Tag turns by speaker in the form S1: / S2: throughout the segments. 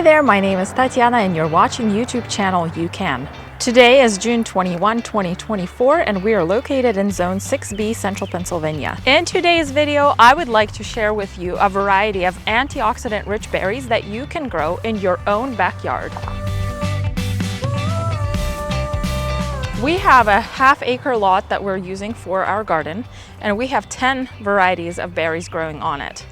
S1: Hi there, my name is Tatiana and you're watching YouTube channel You Can. Today is June 21, 2024 and we are located in Zone 6B, Central Pennsylvania. In today's video, I would like to share with you a variety of antioxidant-rich berries that you can grow in your own backyard. We have a half-acre lot that we're using for our garden and we have 10 varieties of berries growing on it.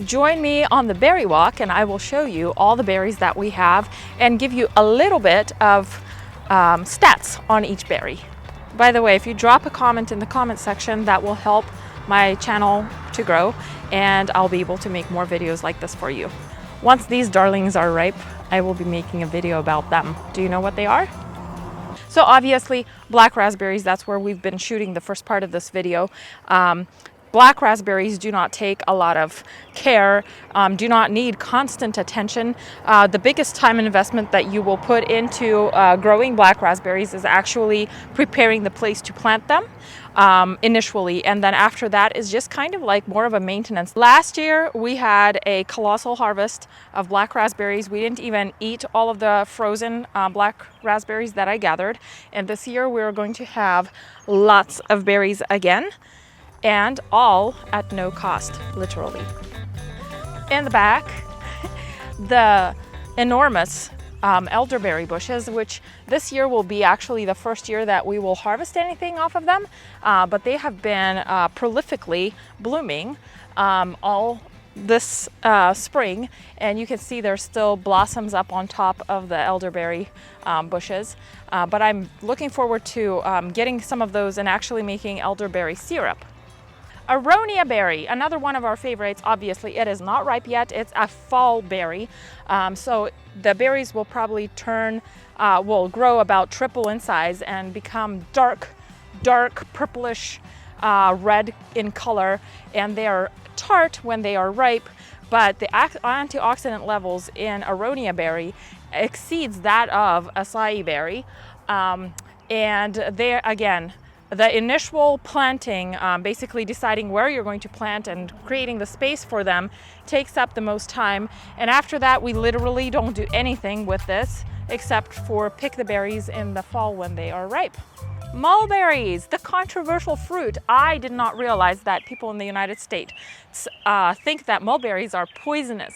S1: Join me on the berry walk and I will show you all the berries that we have and give you a little bit of stats on each berry. By the way, if you drop a comment in the comment section, that will help my channel to grow and I'll be able to make more videos like this for you. Once these darlings are ripe, I will be making a video about them. Do you know what they are? So obviously, black raspberries, that's where we've been shooting the first part of this video. Black raspberries do not take a lot of care, do not need constant attention. The biggest time and investment that you will put into growing black raspberries is actually preparing the place to plant them initially, and then after that is just kind of like more of a maintenance. Last year we had a colossal harvest of black raspberries. We didn't even eat all of the frozen black raspberries that I gathered, and this year we're going to have lots of berries again, and all at no cost, literally. In the back, the enormous elderberry bushes, which this year will be actually the first year that we will harvest anything off of them, but they have been prolifically blooming all this spring, and you can see there's still blossoms up on top of the elderberry bushes, but I'm looking forward to getting some of those and actually making elderberry syrup. Aronia berry, another one of our favorites. Obviously it is not ripe yet, it's a fall berry, so the berries will probably will grow about triple in size and become dark purplish red in color, and they are tart when they are ripe, but the antioxidant levels in Aronia berry exceeds that of acai berry, and they again, the initial planting, basically deciding where you're going to plant and creating the space for them, takes up the most time. And after that, we literally don't do anything with this except for pick the berries in the fall when they are ripe. Mulberries, the controversial fruit. I did not realize that people in the United States think that mulberries are poisonous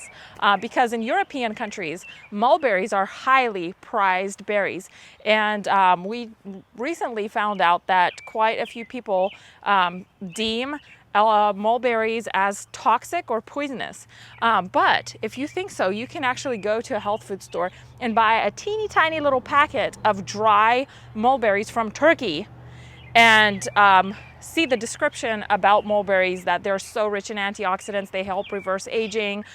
S1: because in European countries, mulberries are highly prized berries. And we recently found out that quite a few people deem mulberries as toxic or poisonous. But if you think so, you can actually go to a health food store and buy a teeny tiny little packet of dry mulberries from Turkey and see the description about mulberries, that they're so rich in antioxidants. They help reverse aging,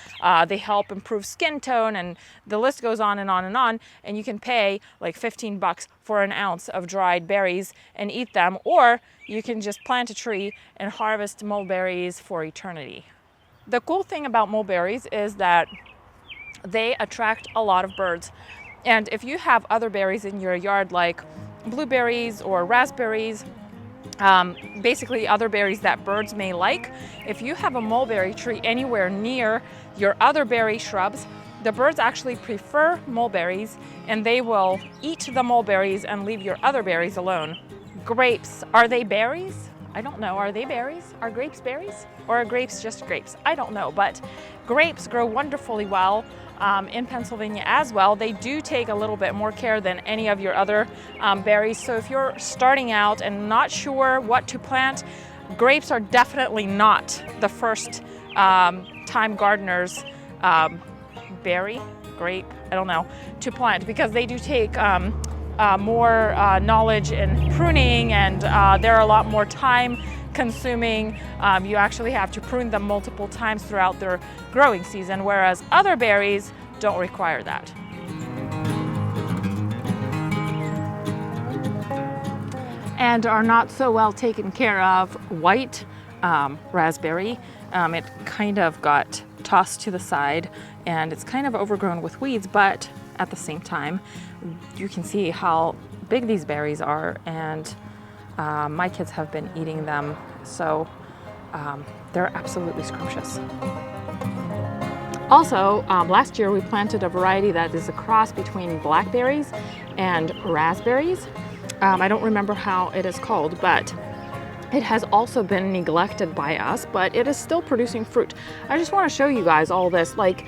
S1: they help improve skin tone, and the list goes on and on and on. And you can pay like 15 bucks for an ounce of dried berries and eat them, or you can just plant a tree and harvest mulberries for eternity. The cool thing about mulberries is that they attract a lot of birds. And if you have other berries in your yard like blueberries or raspberries, basically other berries that birds may like, if you have a mulberry tree anywhere near your other berry shrubs, the birds actually prefer mulberries and they will eat the mulberries and leave your other berries alone. Grapes, are they berries? I don't know. Are they berries? Are grapes berries? Or are grapes just grapes? I don't know, but grapes grow wonderfully well in Pennsylvania as well. They do take a little bit more care than any of your other berries. So if you're starting out and not sure what to plant, grapes are definitely not the first time gardeners grape, I don't know, to plant, because they do take more knowledge in pruning, and they're a lot more time consuming. You actually have to prune them multiple times throughout their growing season, whereas other berries don't require that. And are not so well taken care of, white raspberry. It kind of got tossed to the side and it's kind of overgrown with weeds, but at the same time, you can see how big these berries are, and my kids have been eating them, so they're absolutely scrumptious. Also, last year we planted a variety that is a cross between blackberries and raspberries. I don't remember how it is called, but it has also been neglected by us, but it is still producing fruit. I just want to show you guys all this, like,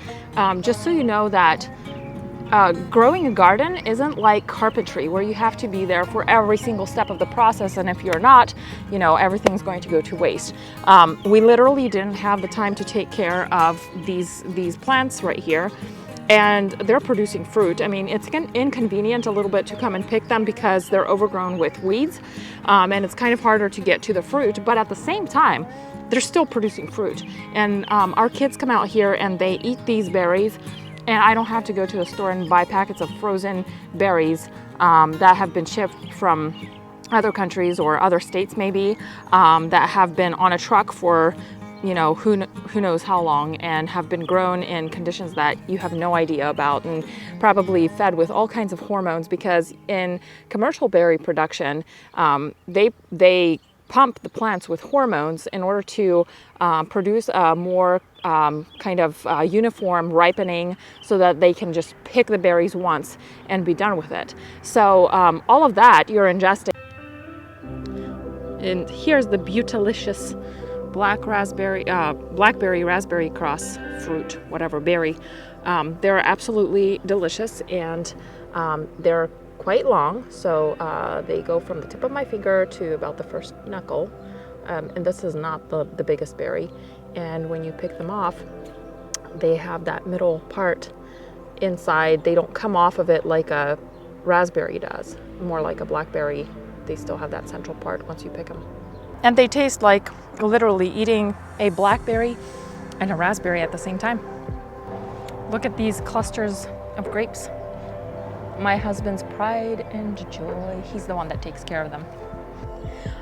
S1: just so you know that growing a garden isn't like carpentry where you have to be there for every single step of the process, and if you're not, you know, everything's going to go to waste. We literally didn't have the time to take care of these plants right here, and they're producing fruit. I mean, it's inconvenient a little bit to come and pick them because they're overgrown with weeds, and it's kind of harder to get to the fruit, but at the same time, they're still producing fruit. And our kids come out here and they eat these berries, and I don't have to go to the store and buy packets of frozen berries that have been shipped from other countries or other states maybe, that have been on a truck for, you know, who knows how long, and have been grown in conditions that you have no idea about, and probably fed with all kinds of hormones, because in commercial berry production, they pump the plants with hormones in order to produce a more kind of uniform ripening, so that they can just pick the berries once and be done with it. So all of that you're ingesting. And here's the beautilicious blackberry raspberry cross fruit, whatever berry. They're absolutely delicious, and they're quite long, so they go from the tip of my finger to about the first knuckle, and this is not the biggest berry. And when you pick them off, they have that middle part inside. They don't come off of it like a raspberry does, more like a blackberry. They still have that central part once you pick them. And they taste like literally eating a blackberry and a raspberry at the same time. Look at these clusters of grapes. My husband's pride and joy. He's the one that takes care of them.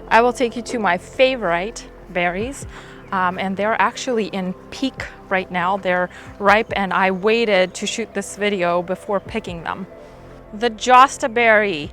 S1: I will take you to my favorite berries, and they're actually in peak right now. They're ripe, and I waited to shoot this video before picking them. The jostaberry.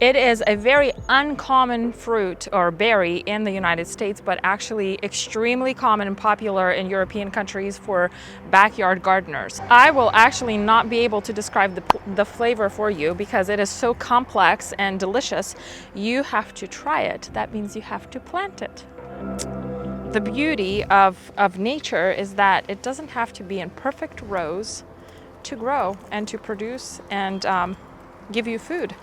S1: It is a very uncommon fruit or berry in the United States, but actually extremely common and popular in European countries for backyard gardeners. I will actually not be able to describe the flavor for you because it is so complex and delicious. You have to try it. That means you have to plant it. The beauty of nature is that it doesn't have to be in perfect rows to grow and to produce and give you food.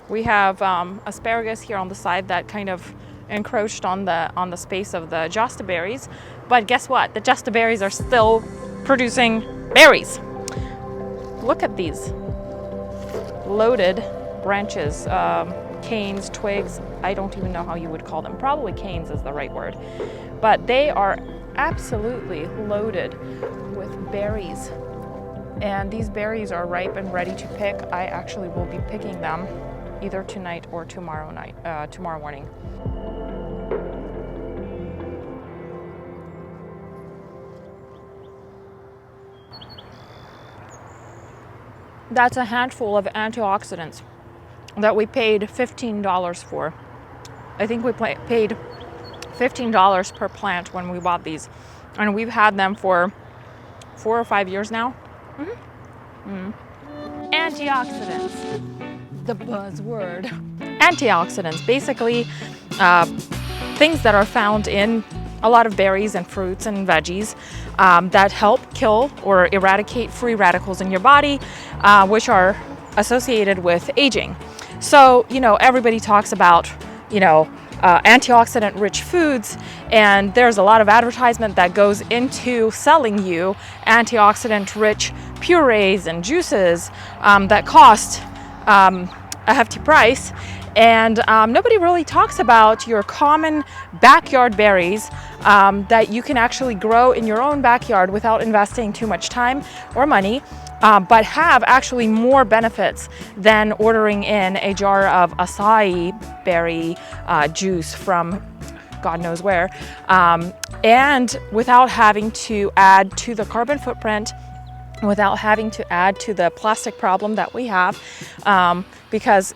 S1: We have asparagus here on the side that kind of encroached on the space of the jostaberries, but guess what? The jostaberries are still producing berries. Look at these loaded branches, canes, twigs. I don't even know how you would call them. Probably canes is the right word, but they are absolutely loaded with berries. And these berries are ripe and ready to pick. I actually will be picking them either tonight or tomorrow morning. That's a handful of antioxidants that we paid $15 for. I think we paid $15 per plant when we bought these, and we've had them for 4 or 5 years now. Antioxidants. The buzzword. Antioxidants, basically things that are found in a lot of berries and fruits and veggies that help kill or eradicate free radicals in your body, which are associated with aging. So, you know, everybody talks about, you know, antioxidant rich foods, and there's a lot of advertisement that goes into selling you antioxidant rich purees and juices that cost a hefty price, and nobody really talks about your common backyard berries that you can actually grow in your own backyard without investing too much time or money, but have actually more benefits than ordering in a jar of acai berry juice from God knows where, and without having to add to the carbon footprint, without having to add to the plastic problem that we have, because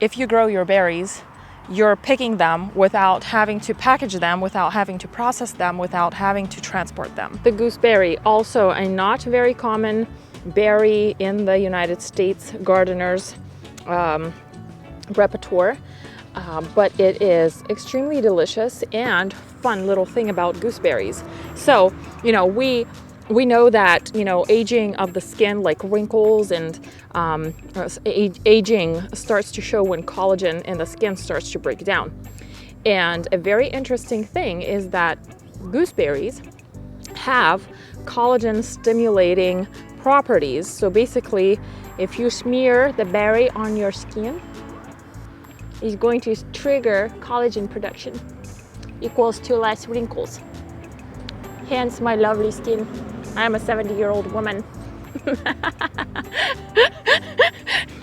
S1: if you grow your berries, you're picking them without having to package them, without having to process them, without having to transport them. The gooseberry, also a not very common berry in the United States gardeners' repertoire, but it is extremely delicious and fun little thing about gooseberries. So, you know, we know that, you know, aging of the skin, like wrinkles and aging starts to show when collagen in the skin starts to break down. And a very interesting thing is that gooseberries have collagen stimulating properties. So basically, if you smear the berry on your skin, it's going to trigger collagen production, equals to less wrinkles. Hence my lovely skin. I am a 70-year-old woman.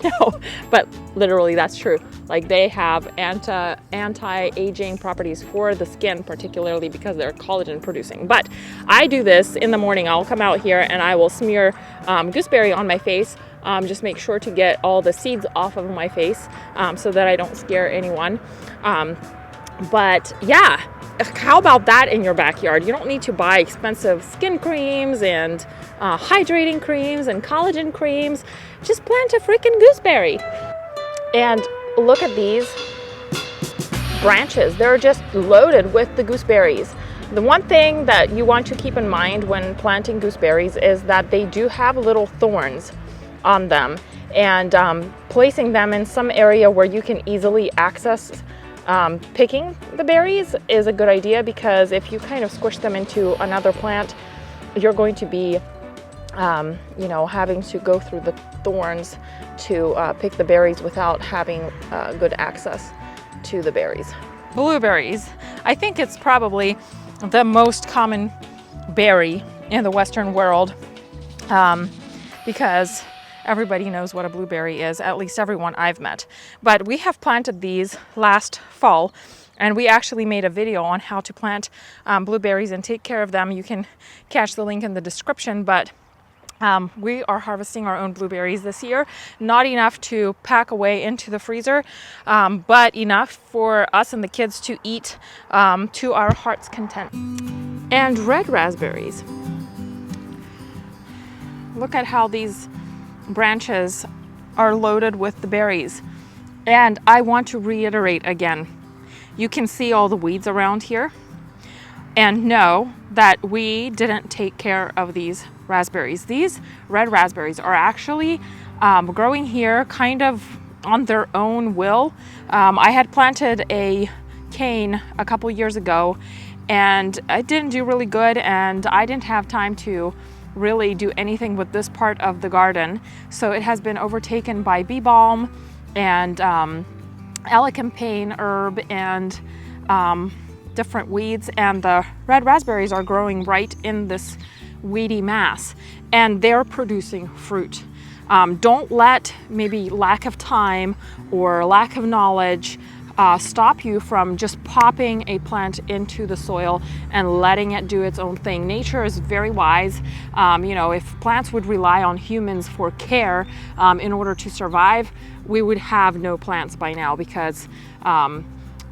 S1: No, but literally that's true. Like, they have anti-aging properties for the skin, particularly because they're collagen producing. But I do this in the morning. I'll come out here and I will smear gooseberry on my face. Just make sure to get all the seeds off of my face so that I don't scare anyone. But yeah, how about that in your backyard? You don't need to buy expensive skin creams and hydrating creams and collagen creams. Just plant a freaking gooseberry. And look at these branches. They're just loaded with the gooseberries. The one thing that you want to keep in mind when planting gooseberries is that they do have little thorns on them, and placing them in some area where you can easily access picking the berries is a good idea, because if you kind of squish them into another plant, you're going to be you know, having to go through the thorns to pick the berries without having good access to the berries. Blueberries. I think it's probably the most common berry in the Western world, because everybody knows what a blueberry is, at least everyone I've met. But we have planted these last fall, and we actually made a video on how to plant blueberries and take care of them. You can catch the link in the description, but we are harvesting our own blueberries this year. Not enough to pack away into the freezer, but enough for us and the kids to eat to our heart's content. And red raspberries. Look at how these branches are loaded with the berries. And I want to reiterate again, you can see all the weeds around here, and know that we didn't take care of these raspberries. These red raspberries are actually growing here kind of on their own will. I had planted a cane a couple years ago, and it didn't do really good, and I didn't have time to really do anything with this part of the garden. So it has been overtaken by bee balm and elecampane herb and different weeds, and the red raspberries are growing right in this weedy mass, and they're producing fruit. Don't let maybe lack of time or lack of knowledge stop you from just popping a plant into the soil and letting it do its own thing. Nature is very wise. You know, if plants would rely on humans for care in order to survive, we would have no plants by now, because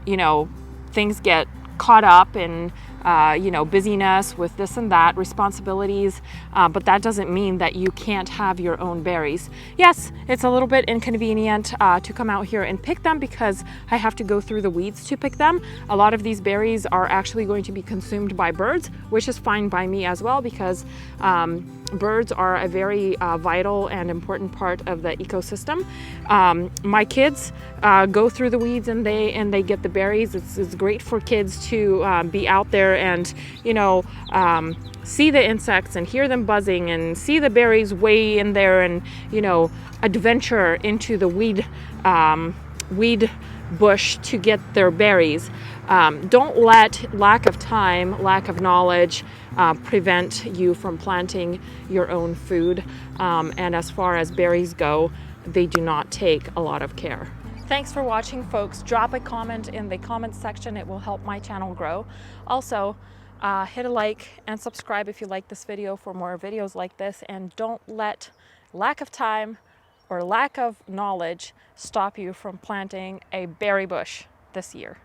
S1: you know, things get caught up in you know, busyness with this and that, responsibilities, but that doesn't mean that you can't have your own berries. Yes, it's a little bit inconvenient to come out here and pick them, because I have to go through the weeds to pick them. A lot of these berries are actually going to be consumed by birds, which is fine by me as well, because birds are a very vital and important part of the ecosystem. My kids go through the weeds and they get the berries. It's great for kids to be out there and, you know, see the insects and hear them buzzing and see the berries way in there, and, you know, adventure into the weed bush to get their berries. Don't let lack of time, lack of knowledge prevent you from planting your own food. And as far as berries go, they do not take a lot of care. Thanks for watching, folks. Drop a comment in the comment section. It will help my channel grow. Also, hit a like and subscribe if you like this video for more videos like this. And don't let lack of time or lack of knowledge stop you from planting a berry bush. this year.